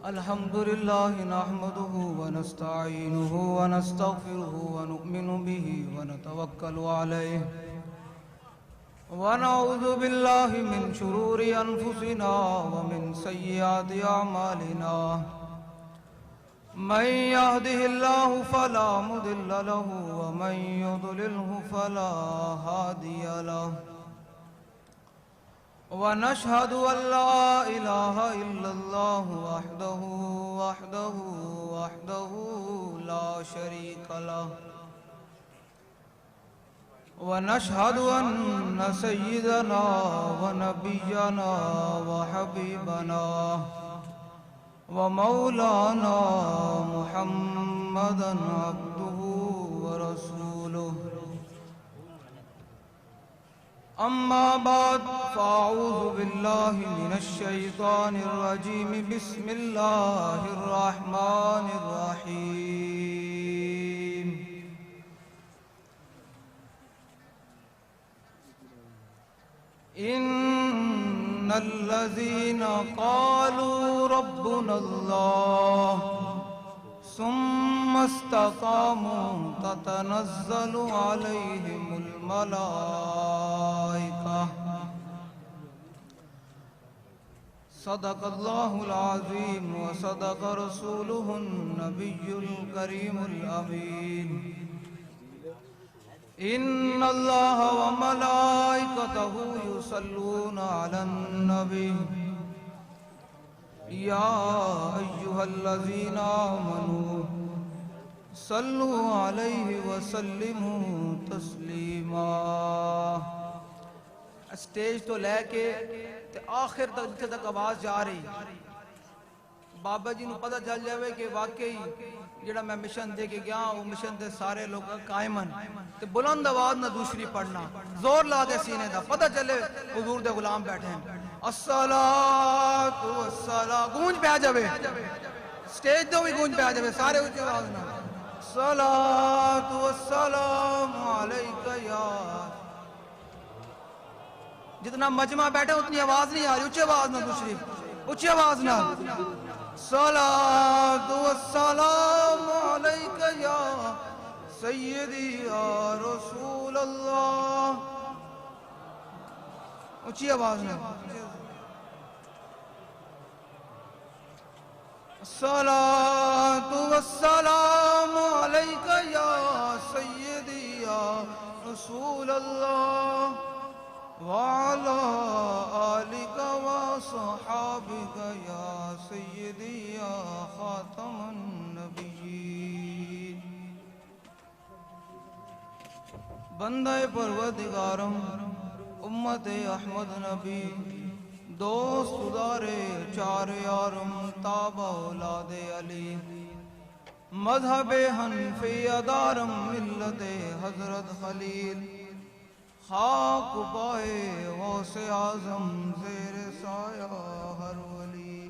الحمد لله نحمده ونستعينه ونستغفره ونؤمن به ونتوكل عليه ونعوذ بالله من شرور أنفسنا ومن سيئات أعمالنا من يهده الله فلا مضل له ومن يضلله فلا هادي له ونشهد أن لا إله إلا الله وحده لا شريك له ونشهد أن سيدنا ونبينا وحبيبنا ومولانا محمدا عبده ورسوله أما بعد فأعوذ بالله من الشيطان الرجيم بسم الله الرحمن الرحيم إن الذين قالوا ربنا الله ثم استقاموا تتنزل عليهم الملائكة صدق الله العظيم وصدق رسوله النبي الكريم الأمين إن الله وملائكته يصلون على النبي يا أيها الذين آمنوا صلوا عليه وسلموا تسلیما. اسٹیج تو لے کے آخر تک آواز جا رہی بابا جی نو پتہ چل جاوے کہ واقعی جڑا میں مشن دے کے گیا وہ مشن دے سارے لوگ قائمن تے بلند آواز نہ دوسری پڑھنا زور لا دے سینے دا پتہ چلے حضور دے غلام بیٹھے ہیں. الصلاۃ والسلام گونج پہ آ جاوے سٹیج تو بھی گونج پہ آ جاوے سارے اونچی آواز نہ الصلاۃ والسلام علیک یا جتنا مجمع بیٹھے اتنی آواز نہیں آ رہی اونچی آواز نہ دوسری اونچی آواز نہ الصلاۃ والسلام علیک یا سیدی یا رسول اللہ اونچی آواز نہ الصلاۃ والسلام علیک یا سیدی یا رسول اللہ وعلى آلك وصحابك يا سيدي يا خاتم النبيين. بندہ پروردگارم امت احمد نبی دوست ادارے چار یارم تابع اولاد علی مذہب حنفی ادارم ملت حضرت خلیل خاک پائے غوث اعظم زیر سایہ ہر ولی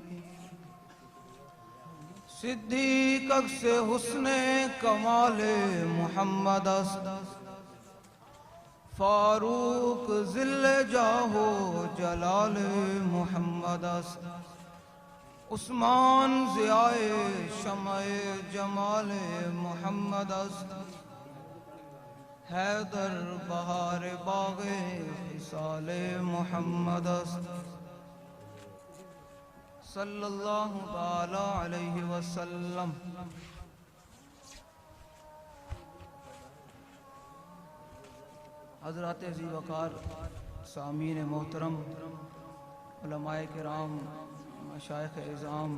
صدیق اکس حسن کمال محمد است فاروق ذل جاہو جلال محمد است عثمان ضیاء شمع جمال محمد است حیدر بہار باغ خصال محمد است صلی اللہ تعالی علیہ وسلم. حضرات ذی وقار سامعین محترم علماء کرام مشائخ اعظام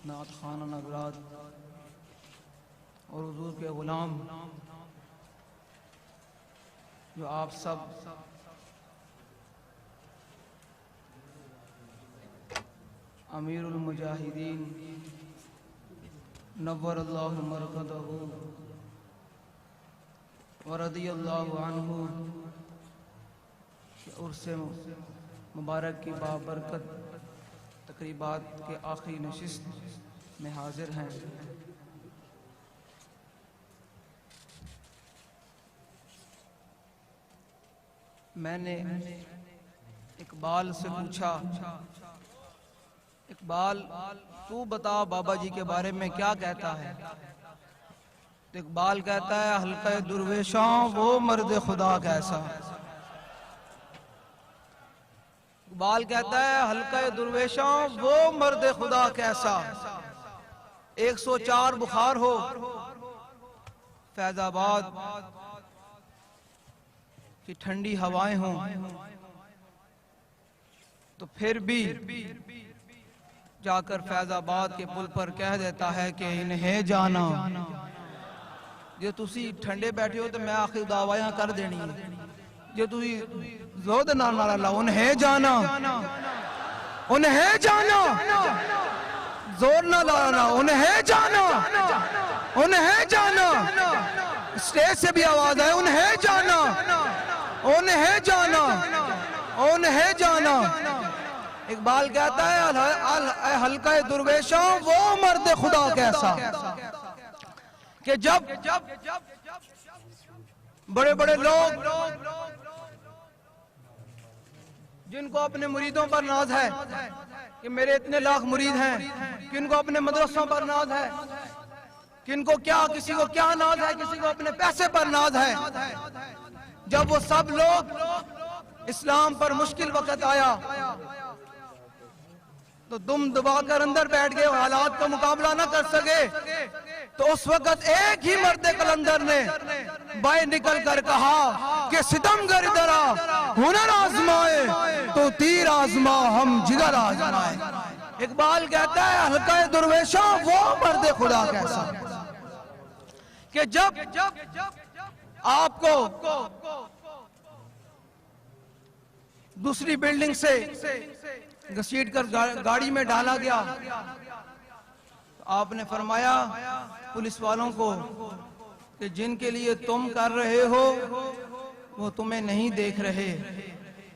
نعت خوانان حضرات اور حضور کے غلام جو آپ سب امیر المجاہدین نور اللہ مرقدہ ورضی اللہ عنہ عرس مبارک کی بابرکت تقریبات کے آخری نشست میں حاضر ہیں. میں نے اقبال سے پوچھا اقبال تو بتا بابا جی کے بارے میں کیا کہتا ہے؟ تو اقبال کہتا ہے حلقہ درویشاں وہ مرد خدا کیسا. اقبال کہتا ہے حلقہ درویشاں وہ مرد خدا کیسا. 104 بخار ہو فیض آباد کی ٹھنڈی ہوائیں ہوں تو پھر بھی جا کر فیض آباد کے پل پر کہہ دیتا ہے کہ انہیں جانا. جو تسی ٹھنڈے بیٹھے ہو تو میں آخر دعویاں کر دینی ہے. جو تسی زود نہ نعرہ لا انہیں جانا انہیں جانا زور نہ لانا انہیں جانا انہیں جانا. اسٹیج سے بھی آواز ہے انہیں جانا انہیں جانا انہیں جانا. اقبال کہتا ہے حلقہ درویشاں وہ مرد خدا کیسا کہ جب بڑے بڑے لوگ جن کو اپنے مریدوں پر ناز ہے کہ میرے اتنے لاکھ مرید ہیں, کن کو اپنے مدرسوں پر ناز ہے, کن کو کیا, کسی کو کیا ناز ہے, کسی کو اپنے پیسے پر ناز ہے. جب وہ سب لوگ اسلام پر مشکل وقت آیا تو دم دبا کر اندر بیٹھ گئے, حالات کا مقابلہ نہ کر سکے. تو اس وقت ایک ہی مرد قلندر نے باہر نکل کر کہا کہ ستمگر ادھر آ, ہنر آزمائے تو تیر آزما ہم جگر آزمائے. اقبال کہتا ہے حلقہ درویشاں وہ مرد خدا کیسا کہ جب آپ کو دوسری بلڈنگ سے گھسیٹ کر گاڑی میں ڈالا گیا, آپ نے فرمایا پولیس والوں کو کہ جن کے لیے تم کر رہے ہو وہ تمہیں نہیں دیکھ رہے,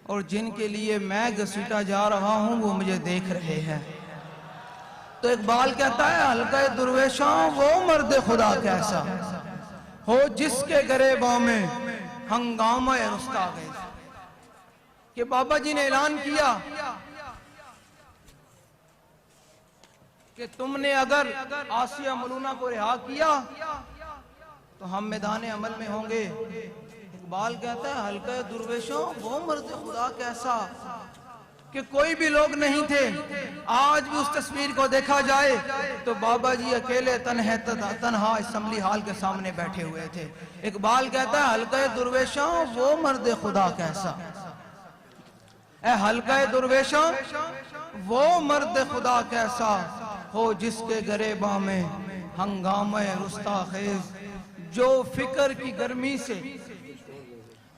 اور جن کے لیے میں گھسیٹا جا رہا ہوں وہ مجھے دیکھ رہے ہیں. تو اقبال کہتا ہے حلقہ درویشاں وہ مرد خدا کیسا ہو جس کے گریباں میں ہنگامہ رستا گئے. کہ بابا جی نے اعلان کیا کہ تم نے اگر آسیہ ملونہ کو رہا کیا تو ہم میدان عمل میں ہوں گے. اقبال کہتا ہے حلقہ درویشوں وہ مرد خدا کیسا کہ کوئی بھی لوگ نہیں تھے. آج بھی اس تصویر کو دیکھا جائے تو بابا جی اکیلے تنہا اسمبلی ہال کے سامنے بیٹھے ہوئے تھے. اقبال کہتا ہے حلقہ درویشوں وہ مرد خدا کیسا. اے حلقہ درویشوں وہ مرد خدا کیسا ہو جس کے گریباں میں ہنگامہ رستا خیز, جو فکر کی گرمی سے,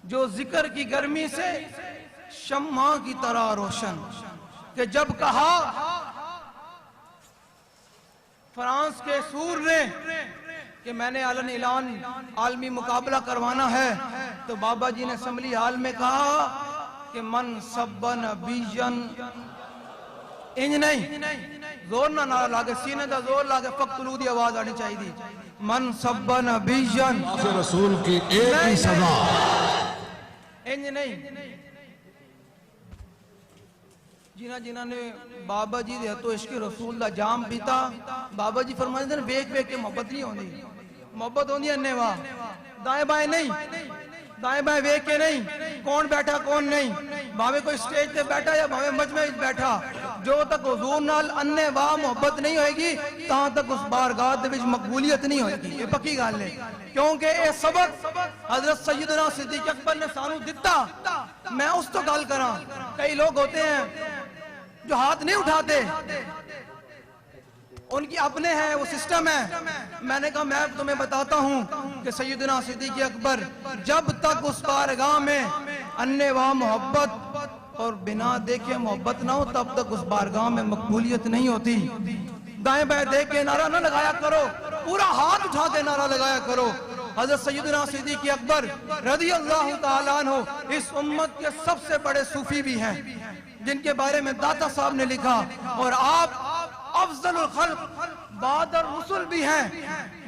جو ذکر کی گرمی سے شمع کی طرح روشن. کہ جب کہا فرانس کے سور نے کہ میں نے اعلان عالمی مقابلہ کروانا ہے تو بابا جی نے اسمبلی ہال میں کہا کہ من سبن بیجن انج نہیں, زور نہ نعرہ لاگے, سینے دا زور لاگے, فقتلو دی آواز آنی چاہی دی. من سبن بیجن رسول کی ایک ہی سزا انج نہیں. جنہ نے بابا جی دے تو عشق رسول دا جام پیتا, بابا جی فرمائے تھے بیک بیک کے محبت نہیں ہوندی, محبت ہوندی ہے انیوا, دائیں بائیں نہیں, دائیں بائیں بیک کے نہیں, کون بیٹھا کون نہیں, بھاوے کوئی سٹیج تے بیٹھا یا بھاوے مجمع بیٹھا, جو تک حضور نال انیوا محبت نہیں ہوئے گی تاں تک اس بارگاہ دے وچ مقبولیت نہیں ہوئے گی. یہ پکی گل ہے, کیونکہ اے سبق حضرت سیدنا صدیق اکبر نے سانو دتا. میں اس تو گل کراں, کئی لوگ ہوتے ہیں جو ہاتھ نہیں اٹھاتے, ان کی اپنے ہیں, وہ سسٹم ہے. میں نے کہا میں تمہیں بتاتا ہوں کہ سیدنا صدیق اکبر جب تک اس بارگاہ میں انیوا محبت اور بنا دیکھے محبت نہ ہو تب تک اس بارگاہ میں مقبولیت نہیں ہوتی. دائیں بائیں دیکھ کے نعرہ نہ لگایا کرو, پورا ہاتھ اٹھا کے نعرہ لگایا کرو. حضرت سیدنا صدیق اکبر رضی اللہ تعالیٰ عنہ اس امت کے سب سے بڑے صوفی بھی ہیں, جن کے بارے میں داتا صاحب نے لکھا, اور آپ افضل الخلق بعد الرسل بھی ہیں.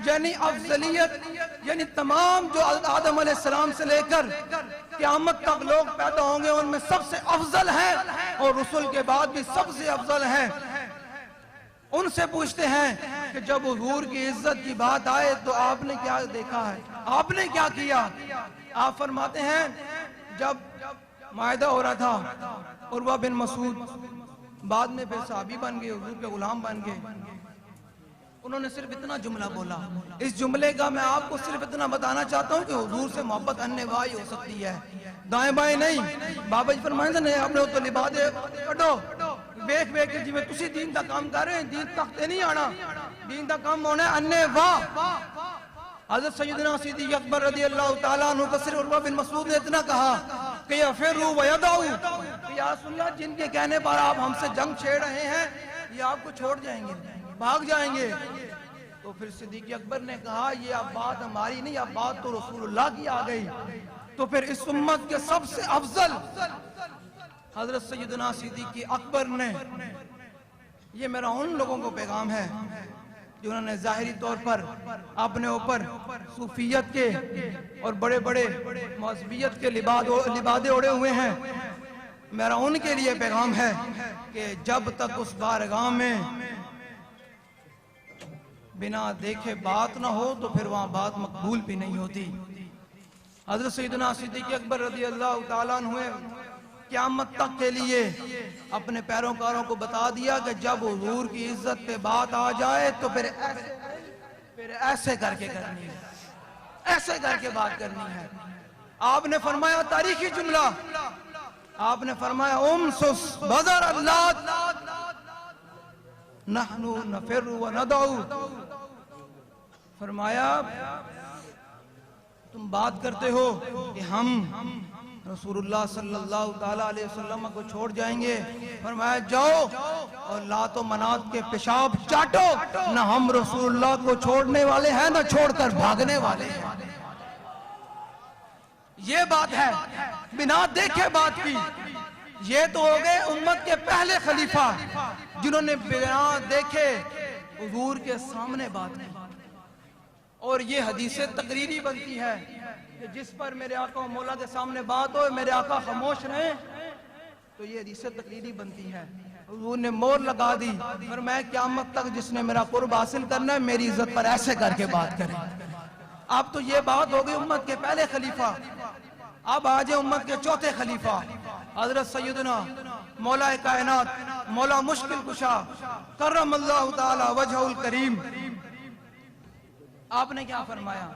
یعنی افضلیت, یعنی تمام جو آدم علیہ السلام سے لے کر قیامت تک لوگ پیدا ہوں گے ان میں سب سے افضل ہیں, اور رسول کے بعد بھی سب سے افضل ہیں. ان سے پوچھتے ہیں کہ جب حضور کی عزت کی بات آئے تو آپ نے کیا دیکھا ہے، آپ نے کیا کیا؟ آپ فرماتے ہیں جب معاہدہ ہو رہا تھا، عروہ بن مسعود بعد میں پھر صحابی بن گئے، حضور کے غلام بن گئے، انہوں نے صرف اتنا جملہ بولا. اس جملے کا میں آپ کو صرف اتنا بتانا چاہتا ہوں کہ حضور سے محبت انواعی ہو سکتی ہے، دائیں بائیں نہیں. بابا جی فرمائیں نے اپنے تو لبادے کٹو ویکھ ویکھ کے جویں تسی دین دا کام کر رہے ہیں، دین تختے نہیں آنا، دین دا کام ہونا ہے انواع. حضرت سیدنا صدیق اکبر رضی اللہ تعالیٰ عنہ کو صرف عروہ بن مسعود نے اتنا کہا کہ یفروا ویدعوا، یا رسول اللہ جن کے کہنے پر آپ ہم سے جنگ چھیڑ رہے ہیں یہ آپ کو چھوڑ جائیں گے، بھاگ جائیں گے. تو پھر صدیق اکبر نے کہا یہ اب بات ہماری نہیں، اب بات تو رسول اللہ کی آ گئی. تو پھر اس امت کے سب سے افضل حضرت سیدنا صدیق اکبر نے، یہ میرا ان لوگوں کو پیغام ہے جنہوں نے ظاہری طور پر اپنے اوپر صوفیت کے اور بڑے بڑے مذہبیت کے لبادے اڑے ہوئے ہیں، میرا ان کے لیے پیغام ہے کہ جب تک اس بارگاہ میں بنا دیکھے بات نہ ہو تو پھر وہاں بات مقبول بھی نہیں ہوتی. حضرت سیدنا صدیق اکبر رضی اللہ تعالیٰ عنہ قیامت تک کے لیے اپنے پیروکاروں کو بتا دیا کہ جب حضور کی عزت پہ بات آ جائے تو پھر ایسے کر کے کرنی ہے، ایسے کر کے بات کرنی ہے. آپ نے فرمایا تاریخی جملہ، آپ نے فرمایا امسس بذر اللہ نحن نفر و ندعو. فرمایا تم بات کرتے ہو کہ ہم رسول اللہ صلی اللہ تعالیٰ علیہ وسلم کو چھوڑ جائیں گے، فرمایا جاؤ اور لات و منات کے پیشاب چاٹو، نہ ہم رسول اللہ کو چھوڑنے والے ہیں نہ چھوڑ کر بھاگنے والے ہیں. یہ بات ہے بنا دیکھے بات کی. یہ تو ہو گئے امت کے پہلے خلیفہ جنہوں نے بنا دیکھے حضور کے سامنے بات کی. اور یہ حدیث تقریری بنتی ہے کہ جس پر میرے آقا و مولا کے سامنے بات ہو میرے آقا خاموش رہیں تو یہ حدیث تقریری بنتی ہے. حضور نے مور لگا دی اور میں قیامت تک جس نے میرا قرب حاصل کرنا ہے میری عزت پر ایسے کر کے بات کریں. اب تو یہ بات ہو گئی امت کے پہلے خلیفہ. اب آجے امت کے چوتھے خلیفہ حضرت سیدنا مولا کائنات مولا مشکل کشا کرم اللہ تعالی وجہ الکریم. آپ نے کیا فرمایا؟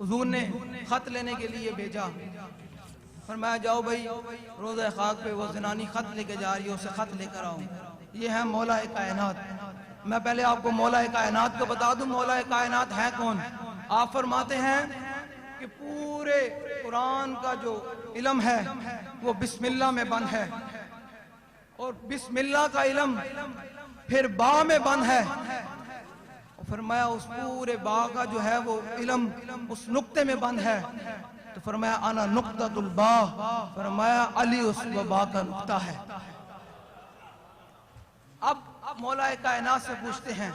حضور نے خط لینے کے لیے بھیجا، فرمایا جاؤ بھائی روضہ خاک پہ وہ زنانی خط لے کے جا رہی ہے، اسے خط لے کر آؤ. یہ ہے مولا کائنات. میں پہلے آپ کو مولا کائنات کو بتا دوں مولا کائنات ہے کون. آپ فرماتے ہیں کہ پورے قرآن کا جو علم ہے وہ بسم اللہ میں بند ہے، اور بسم اللہ کا علم پھر با میں بند ہے. فرمایا اس پورے با کا جو ہے وہ علم اس نقطے میں بند ہے. تو فرمایا انا نقطۃ البا، فرمایا علی اس با کا نقطہ ہے. اب مولا کائنات سے پوچھتے ہیں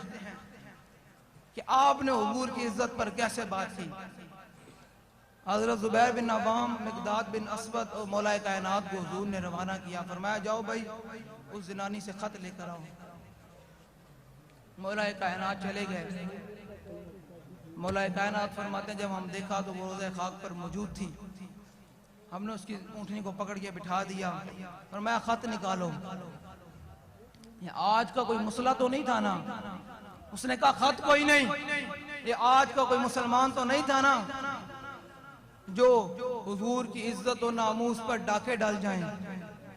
کہ آپ نے حضور کی عزت پر کیسے بات کی. حضرت زبیر بن عوام، مقداد بن اسود اور مولا کائنات کو حضور نے روانہ کیا. فرمایا جاؤ بھائی اس زنانی سے خط لے کر آؤ. مولا کائنات چلے گئے. مولا کائنات فرماتے ہیں جب ہم دیکھا تو وہ روضہ خاک پر موجود تھی. ہم نے اس کی اونٹنی کو پکڑ کے بٹھا دیا. فرمایا خط نکالو. یہ آج کا کوئی مسئلہ تو نہیں تھا نا. اس نے کہا خط کوئی نہیں. یہ آج کا کوئی مسلمان تو نہیں تھا نا جو حضور کی عزت و ناموس پر ڈاکے ڈال جائیں،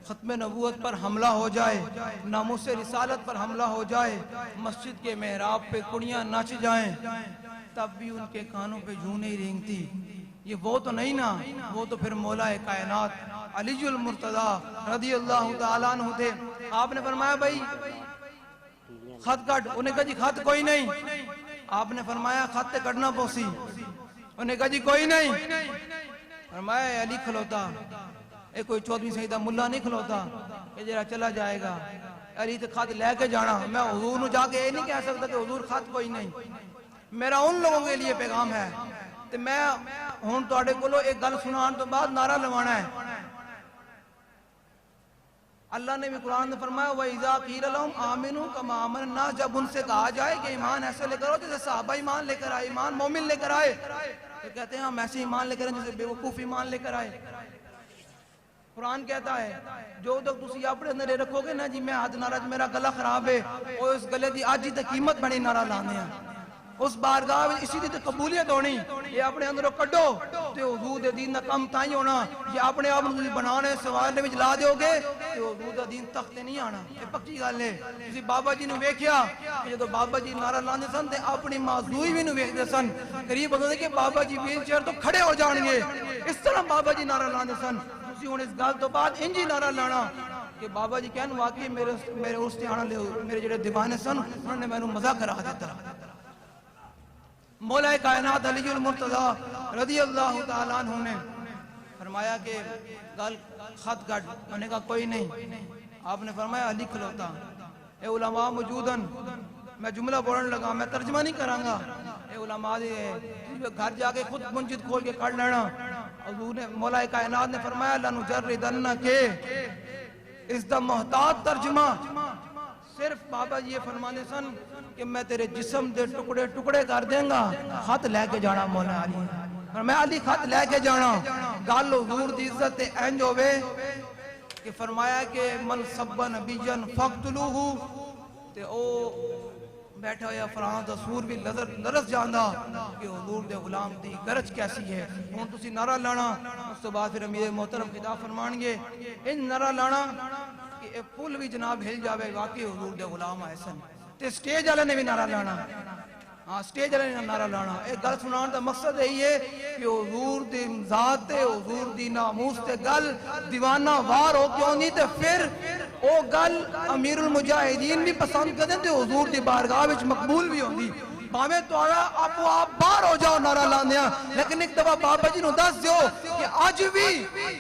ختم نبوت پر حملہ ہو جائے، ناموس رسالت پر حملہ ہو جائے، مسجد کے محراب پہ کڑیاں ناچ جائیں تب بھی ان کے کانوں پہ جوں نہیں رینگتی. یہ وہ تو نہیں نا. وہ تو پھر مولا کائنات علی المرتضی رضی اللہ تعالیٰ عنہ تھے. آپ نے فرمایا بھائی خط کٹ. انہیں کہا جی خط کوئی نہیں. آپ نے فرمایا خط کٹنا پوسی. انہیں کہا جی کوئی نہیں. فرمایا علی کھلوتا، ایک کوئی 14ویں سیدہ ملا نہیں کھلوتا کہ جرا چلا جائے گا. علی تو خط لے کے جانا. میں حضور نو جا کے یہ نہیں کہہ سکتا کہ حضور خط کوئی نہیں. میرا ان لوگوں کے لیے پیغام ہے کہ میں ہوں تواڈے کولوں ایک گل سنان تو بعد نعرہ لوانا ہے. اللہ نے بھی قرآن میں فرمایا وَإِذَا قِيلَ لَهُمْ آمِنُوا كَمَا آمَنَ النَّاسُ، جب ان سے کہا جائے کہ ایمان ایسے لے کر آؤ جیسے صحابہ ایمان لے کر آئے، ایمان مومن لے کر آئے، تو کہتے ہیں ہم ایسے ایمان لے کر آئے جیسے بے وقوف ایمان لے کر آئے۔ قرآن کہتا ہے جو تک تسی اپنے اندر رکھو گے نا جی میں آج ناراض میرا گلا خراب ہے، اور اس گلے دی آج ہی تک قیمت بڑی نارا لانے ہیں، اس بارگاہ میں اسی دی قبولیت ہونی، یہ اپنے اندروں کڈو تے حضور دے دین دا کم تائیں ہونا، یہ اپنے آپ تسی بنانے سوارنے میں لا دیو گے تے حضور دا دین تخت نہیں آنا۔ یہ پکی گل ہے۔ تسی بابا جی نو ویکھیا کہ جدوں بابا جی نعرہ لاندے سن تے اپنی معذوری بھی نو ویکھدے سن، قریب ہوندے کہ بابا جی ویل چیئر تو کھڑے ہو جان گے، اس طرح بابا جی نعرہ لاندے سن۔ تسی ہن اس گل تو بعد انجی نعرہ لانا کہ بابا جی کہن واقعی میرے اس تے آنا لے میرے جڑے دیوانے سن انہوں نے مینوں مزہ کرا دیتا۔ مولا کائنات علی المرتضیٰ رضی اللہ تعالیٰ عنہ نے فرمایا کہ گل خط گڑ، میں نے کہا کوئی نہیں، آپ نے فرمایا علی کھلوتا، اے علماء موجودن، میں جملہ بولنے لگا، میں ترجمہ نہیں کرانگا، اے علماء دے گھر جا کے خود منجد کھول کے کر لینا۔ حضور نے مولا کائنات نے فرمایا لَنُجَرِّدَنَّ کے اس دا محتاط ترجمہ صرف بابا جی یہ فرمانے سن کہ میں تیرے جسم دے ٹکڑے ٹکڑے کر دیں گا، خط لے کے جانا مولا علی، میں علی خط لے کے جانا۔ گل حضور دی عزت تے انج ہوئے کہ فرمایا کہ من سب نبیجن فقتلوہ، تے او بیٹھا ہویا فرانس دا سور بھی لرس جاندہ کہ حضور دے غلام دی گرج کیسی ہے۔ ہون تسی نعرہ لانا، اس تو بعد پھر امیر محترم خطاب فرمان گے ان نعرہ لانا کہ اے پل بھی جناب ہل جاوے واقعی حضور دے غلام آئے سن، تے سٹیج والے نے بھی نعرہ لانا، ہاں سٹیج والے نے نعرہ لانا۔ ایک گل سنان دا مقصد یہی ہے کہ حضور دی ذات تے حضور دی ناموس تے گل دیوانہ وار ہو کیوں نہیں، تے پھر او گل امیر المجاہدین بھی پسند کر دیں تے حضور دی بارگاہ وچ مقبول بھی ہوندی۔ باویں تہاڈا آپ باہر ہو جاؤ نعرہ لاندیاں، لیکن ایک دفعہ بابا جی نو دس دیو کہ اج بھی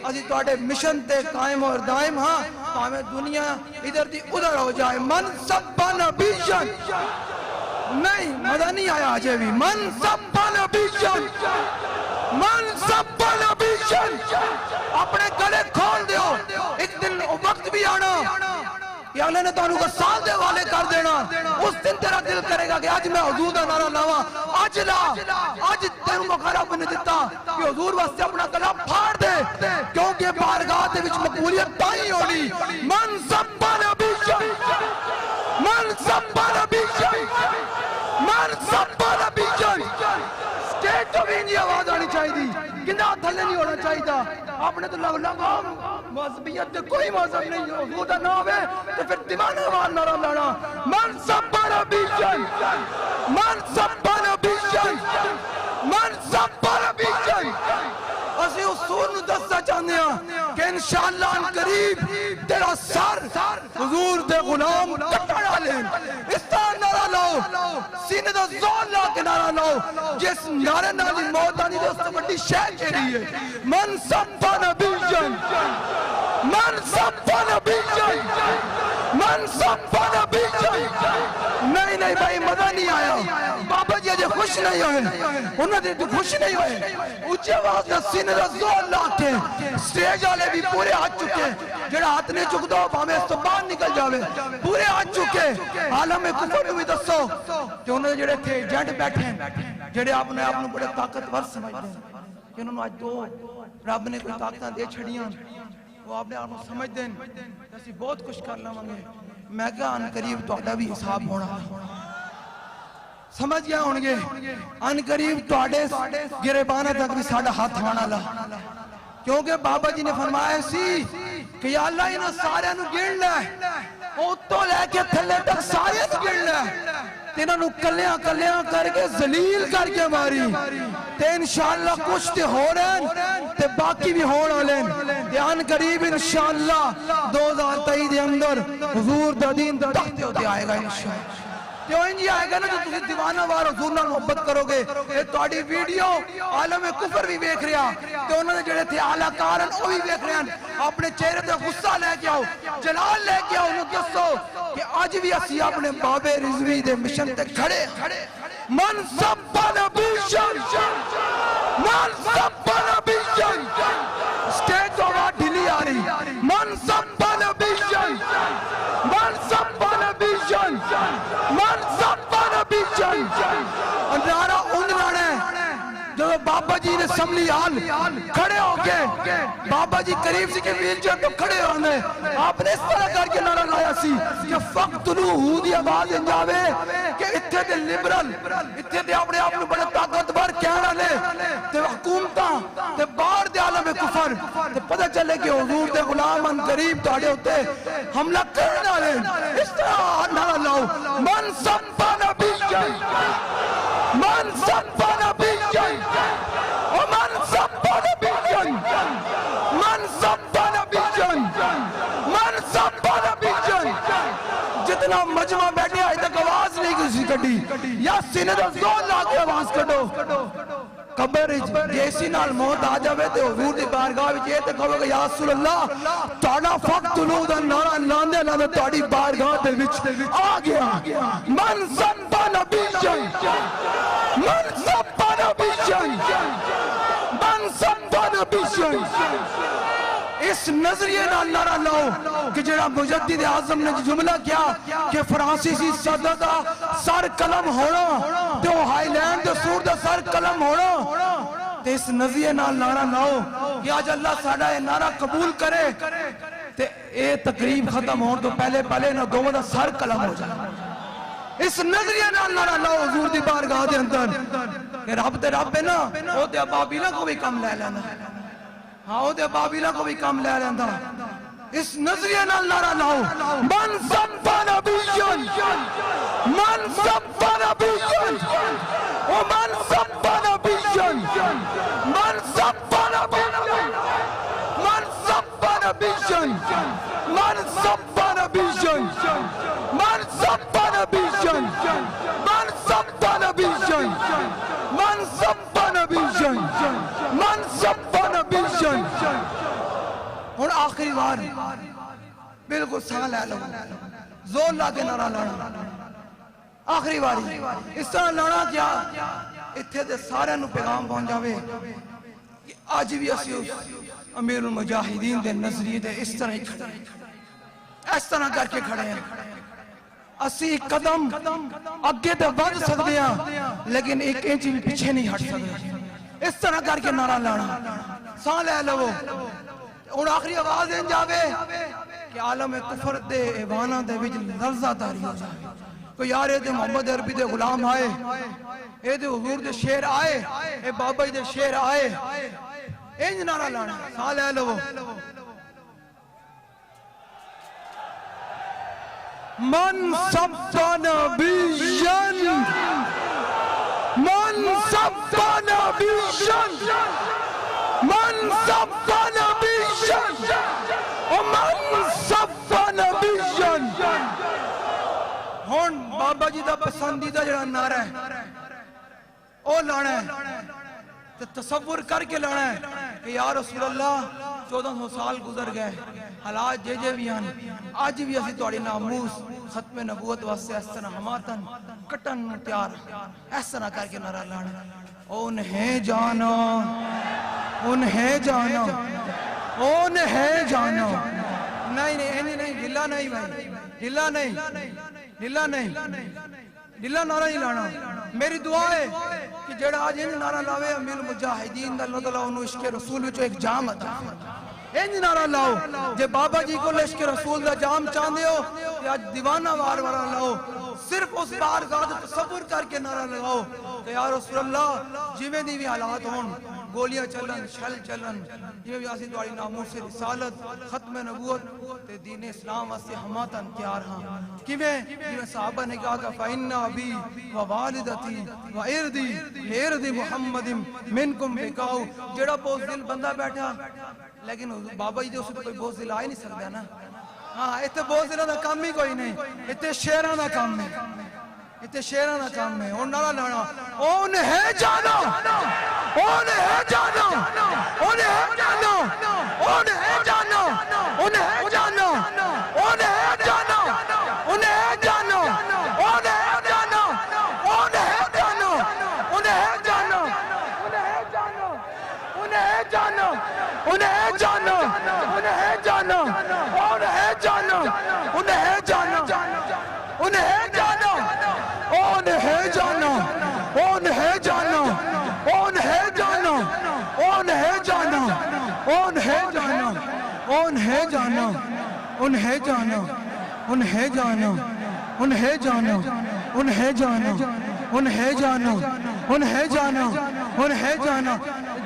اسی تہاڈے مشن تے قائم اور دائم ہاں، باویں دنیا ادھر دی ادھر ہو جائے۔ من سب نبیشن، نہیں مزہ نہیں آیا آجے بھی، من سب نبیشن، من سب نبیشن، اپنے گلے کھول دیو، ایک دن وقت بھی آنا کہ اللہ نے تانوں غسان دے والے کر دینا، اس دن تیرا دل کرے گا کہ آج میں حضور دا نعرہ لاواں، آج لا، آج تیروں کو خراب نے دیتا کہ حضور واسطے اپنا گلا پھاڑ دے، کیونکہ بارگاہ دے وچ مقبولیت تائیں ہونی۔ من سب نبیشن، من سب نبیشن، من سب نبیشن، سٹیج تو بھی نہیں آواز آنی چاہیے دی، گناہ تھلے نہیں ہونا چاہیے دا، آپ نے تو لگا مذہبیت دے کوئی مذہب نہیں ہو، حضور دا نام ہے تو پھر دیوانہ وار نعرہ لانا۔ من سب نبیشن، من سب نبیشن، من سب نبیشن۔ اسی اصول نو دستا چاہنے ہیں کہ انشاءاللہ ان قریب تیرا سر حضور دے غلام کٹڑ آلیں، اس طرح نعرہ لاؤ، سینے دا زور لا کے نعرہ لاؤ، جس نعرے نالی موت آنی دے اس سے بڑی شہر کے لیے۔ من سب نبیشن، من سب نبیشن، من سب نبیشن۔ نہیں بھائی مزہ نہیں آیا، بابا جی اجے خوش نہیں ہوئے، انہوں نے خوش نہیں ہوئے، اونچے آواز میں سینے دا زور لا کے سٹیج والے بھی پورے ہاتھ چکے، جڑا ہاتھ نہیں چک دو بھاویں اس تو باہر نکل جاوے، پورے ہاتھ چکے۔ عالم کفر بھی دسو کہ انہوں نے جڑے تھے ایجنٹ بیٹھے ہیں، جڑے اپنے آپ بڑے طاقتور سمجھتے ہیں کہ انہوں نے آج دو رب نے کوئی طاقتاں دے چھڑیاں، وہ اپنے آپ سمجھ دیں اسی بہت کچھ کر لیں۔ میں کہا ان قریب تہاڈا بھی حساب ہونا، سمجھ گیا ہونگے، ان قریب تہاڈے گریبانہ تک بھی ساڈا ہاتھ آنا لا، کیونکہ بابا جی نے فرمایا سی کہ یا اللہ انہاں سارے نو گن لے، اوتوں لے کے تھلے تک سارے نو گن لے، تیناں نو کلیاں کلیاں کر کے ذلیل کر کے ماری، تے انشاءاللہ کچھ تے ہو رہے تے باقی بھی ہون والے، ان قریب انشاءاللہ 2023 دے اندر حضور دا دین تخت ہوتے آئے گا انشاءاللہ۔ تیوں انجی آئے گا نا جو تسی دیوانہ وار حضور نال محبت کرو گے، اے تہاڈی ویڈیو عالم کفر بھی ویکھ رہا، تے انہوں نے جڑے تھے اعلیٰ کارن وہ بھی ویکھ رہے ہیں، اپنے چہرے تے غصہ لے کے آؤ، جلال لے کے آؤ، انہوں دسو کہ آج بھی اسی اپنے بابے رضوی دے مشن تے کھڑے۔ من سب نبیشن، من سب نبیشن، سٹیج تو آواز ڈھیلی آ رہی، من سب نبیشن، من سب نبیا من سب نبیا نعرہ ان لانا ہے جو بابا جی نے اسمبلی ہال کھڑے ہو کے بابا جی قریب سے کے ویل چیئر تو کھڑے ہونے آپ نے اس طرح کر کے نعرہ لایا سی کہ فقتلوہ دی آواز انجاوے کہ اتھے دے لبرل اتھے دے اپنے آپ نے بڑے طاقتور کہنا لے تے حکومتاں تے باہر دے عالم کفر تے پتہ چلے کہ حضور دے غلام ان قریب تاڑے ہوتے حملہ کرنا لے اس طرح نعرہ لاؤ من سب نبیا من سب نبیا ومن سب نبیا من سب نبیا من سب نبیا جتنا مجمع بیٹھے آئے تک آواز نہیں کسی کٹی یا سینے دا زور لا کے آواز کٹو قبر جیسی نال موت آ جاوے تے حضور دی بارگاہ وچ اے تے کہو گے یا رسول اللہ تہاڈا فقتلوہ دا نعرہ لاندے لاندے تہاڈی بارگاہ دے وچ آ گیا من سب نبیا من سب نبیا من سب نبیا اس نظریے نال نعرہ لاؤ کہ جڑا مجدد اعظم نے جملہ کیا کہ فرانسیسی صدر دا سر قلم ہونا تے وہ ہائی لینڈ دے سور دا سر قلم ہونا تے اس نظریے نال نعرہ لاؤ کہ آج اللہ ساڈا یہ نعرہ قبول کرے تے اے تقریب ختم ہون تو پہلے نہ دوواں دا سر قلم ہو جائے اس نظریے نال نعرہ لاؤ حضور دی بارگاہ دے اندر کہ رب ہے نا او تے ابابیلا کو بھی کم لے لینا ہاں او تے ابابیلا کو بھی کم لے لینا اس نظریے نال نعرہ لاؤ من سب نبیا من سب نبیا ومن سب نبیا من سب نبیا من سب نبیا من سب نبیا من سب نبیا من سب نبیا من سب نبیا من سب نبیا اور آخری بار بالکل سانہ لے لو زور لا کے نعرہ لانا آخری باری اس طرح لانا کیا اتھے دے سارے نو پیغام پہنچ جاوے کہ آج بھی اسی امیر المجاہدین دے نظریے دے اس طرح ہی کھڑے ہیں اس طرح کر کے کھڑے ہیں اسی قدم اگے تے بڑھ سکتے ہیں لیکن ایک انچ بھی پیچھے نہیں ہٹ سکتے اس طرح کر کے نعرہ لانا سانہ لے لو اور آخری آواز ان جاوے کہ عالم کفر دے ایوانہ دے وچ لرزہ داری ہو جائے کوئی یار اے دے محمد عربی دے غلام آئے اے دے حضور دے شیر آئے اے بابا دے شیر آئے انج نعرہ لانا سانہ لے لو من سب نبیا من سب نبیا من سب نبیا ومن سب نبیا ہون بابا جی دا پسندیدہ جڑا نعرہ ہے او لانا ہے تصور کر کے لانا ہے کہ یا رسول اللہ 1400 سال گزر گئے حالات جے بھی ہیں آج بھی اسی توڑی ناموس ختم نبوت واسطے اس طرح ہماتن کٹن تیار اس طرح کر کے نعرہ لانا انہیں جانا انہیں جانا انہیں جانا نہیں ڈھلا نہیں بھائی ڈھلا نہیں ڈھلا نعرہ نہیں لانا میری دعا ہے کہ جڑا آج انہیں نعرہ لاوے امیر المجاہدین دا اللہ تعالیٰ انہوں عشق رسول وچو ایک جام عطا انہیں نعرہ لاؤ جے بابا جی کو عشق رسول دا جام چاندے ہو کہ آج دیوانہ وار لاؤ صرف اس بار ذات تصور کر کے نعرہ لگاؤ کہ یا رسول اللہ جیویں دی بھی حالات ہون گولیاں چلن شل چلن جیویں بھی آسی دواری ناموس رسالت ختم نبوت تے دین اسلام واسطے ہماتن تیار ہاں کیویں صحابہ نے کہا کہ فَإِنَّ أَبِي وَوَالِدَتِي وَإِرْدِي لِإِرْدِ مُحَمَّدٍ مِنْكُمْ بِكَاؤ جڑا بہت دل بندہ بیٹھا لیکن بابا جی دے اسے تو کوئی بہت دل آئے نہیں سکتا نا ہاں اتنے بہت دلوں دا کام ہی کوئی نہیں اتنے شیران دا کام ہے اتنے شیران دا کام ہے اور نعرہ لانا انہیں جانا انہیں جانا انہیں جانا انہیں جانا انہیں جانا انہیں جانا انہیں جانا انہیں جانا انہیں جانا انہیں جانا انہیں جانا انہیں جانا انہیں جانا انہیں جانا انہیں جانا انہیں جانا انہیں جانا انہیں جانا انہیں جانا انہیں جانا انہیں جانا انہیں جانا انہیں جانا انہیں جانا انہیں جانا انہیں جانا انہیں جانا انہیں جانا انہیں جانا انہیں جانا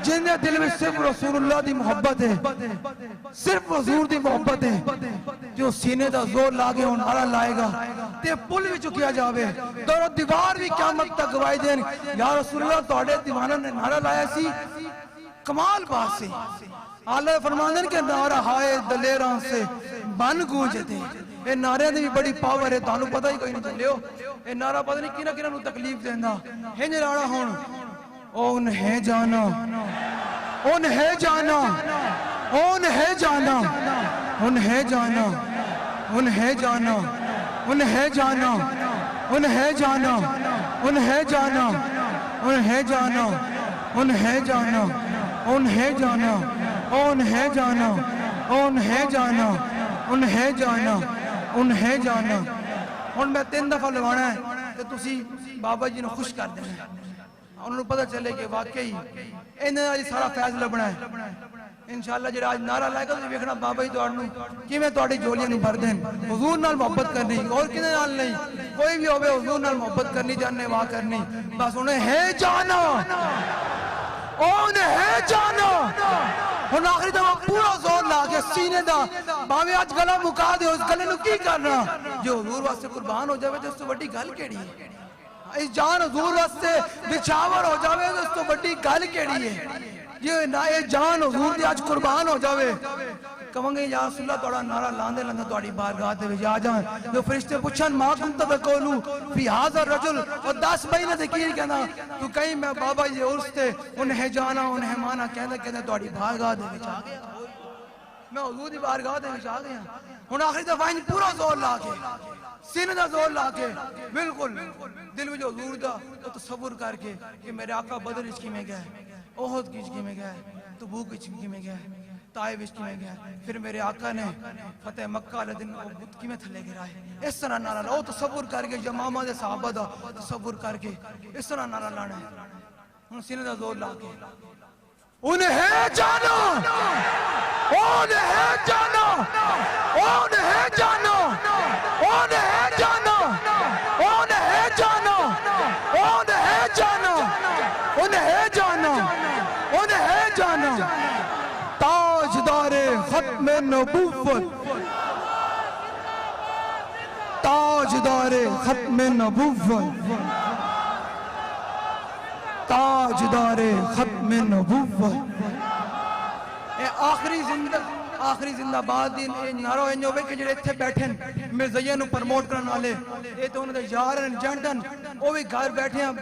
جن دے دل میں صرف رسول اللہ دی محبت ہے صرف حضور دی محبت ہے جو سینے دا زور لاگے اور نعرہ لائے گا تے پل بھی چکیا جاوے دور دیوار بھی قیامت تک گواہی دین یا رسول اللہ توڑے دیوانہ نے نعرہ لایا سی کمال بات سے اللہ فرماندن کے نعرہ ہائے دلیران سے بن گونجے دے اے نعرے دی بھی بڑی پاور ہے تانوں پتہ ہی کوئی نہیں چلے ہو اے نعرہ پتہ نہیں کینا کینا نو تکلیف دینا ہنج راڑا ہون انہیں جانا انہیں جانا انہیں جانا انہیں جانا انہیں جانا انہیں جانا انہیں جانا انہیں جانا انہیں جانا انہیں جانا انہیں جانا انہیں جانا انہیں جانا انہیں جانا انہیں جانا اور میں 3 دفعہ لگانا ہے کہ تسی بابا جی نے خوش کر دینا انہوں نے پتہ چلے کہ واقعی انہیں آج سارا فیض لبنا ہے انشاءاللہ جڑا آج نعرہ لائے گا تو دیکھنا بابا جی دوڑنوں کی میں توڑی جولیاں نہیں بھر دیں حضور نال محبت کرنی اور کنے نال نہیں کوئی بھی ہوئے حضور نال محبت کرنی جاننے واہ کرنی بس انہیں ہے جانا انہیں جانا ہن آخری دفعہ پورا زور لا کے سینے دا باویں آج گلا مکا دے اس گلے نو کی کرنا جو حضور واسطے قربان ہو جاوے تو اس تو بڑی گل کیڑی ہے اس جان حضور واسطے بچھاور ہو جاوے تو اس تو بڑی گل کیڑی ہے یہ جان حضور دی آج قربان ہو جاوے کہوں گے یا رسول اللہ توڑا نعرہ لاندے لندے توڑی بارگاہ دے وچ آ جائیں جو فرشتے پوچھن ما کنت تقولو فی ھذا الرجل اور 10 مہینے تے کی کہنا تو کہیں میں بابا جی عرس تے انہیں جانا انہیں مانا کہندے توڑی بارگاہ دے وچ آ گیا میں حضور دی بارگاہ دے وچ آ گیا ہن آخری دفعہ پورا زور لا کے سینے دا زور لا کے بالکل دل میں جو حضور دا تصور کر کے کہ میرے آقا بدر اس کی میں گئے احد کی چکی میں گئے تبوک کی چکی میں گئے طائف اس کی میں گئے پھر میرے آقا نے فتح مکہ علیہ دن بدھ کی میں تھلے گرائے اس طرح نعرہ لاؤ تصور کر کے جمامہ دے صحابہ دا تصور کر کے اس طرح نعرہ لانا ہے ان سینے دا زور لا کے انہیں جانا انہیں جانا انہیں جانا انہیں جانا انہیں جانا انہیں جانا انہیں جانا انہیں جانا تاجدار ختم نبوت تاجدار ختم نبوت تاجدار ختم نبوت اے آخری زندہ باد دین اے نعرہ انجو بے کہ جڑے تھے بیٹھیں مرزیہ نو پرموٹ کرنے والے اے تو انہوں نے یارن جنڈن وہ بھی گھر بیٹھے ہیں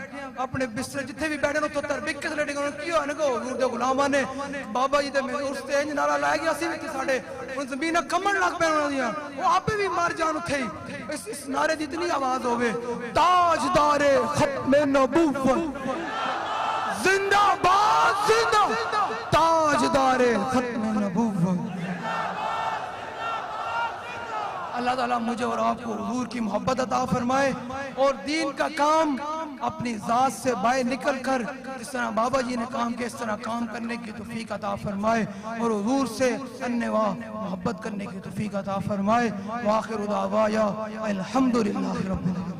اپنے بستر جتھے بھی بیٹھے ہیں تو تربکت لیٹے گا انہوں کیوں ہے نکو حضور دے غلامہ نے بابا جی دے میں اس تے انج نعرہ لائے گیا اسی بھی کی ساڑے ان زمینہ کمن لگ پہ انہوں نے دیا وہ آپ بھی مار جان اٹھے اس نعرے دی اتنی آواز ہوئے تاجدار ختم نبوت زندہ باد زندہ تاجدار ختم نبوت اللہ تعالیٰ مجھے اور آپ کو حضور کی محبت عطا فرمائے اور دین کا کام اپنی ذات سے باہر نکل کر جس طرح بابا جی نے کام کیا اس طرح کام کرنے کی توفیق عطا فرمائے اور حضور سے انواع محبت کرنے کی توفیق عطا فرمائے وآخر دعوایا الحمدللہ رب العالمین.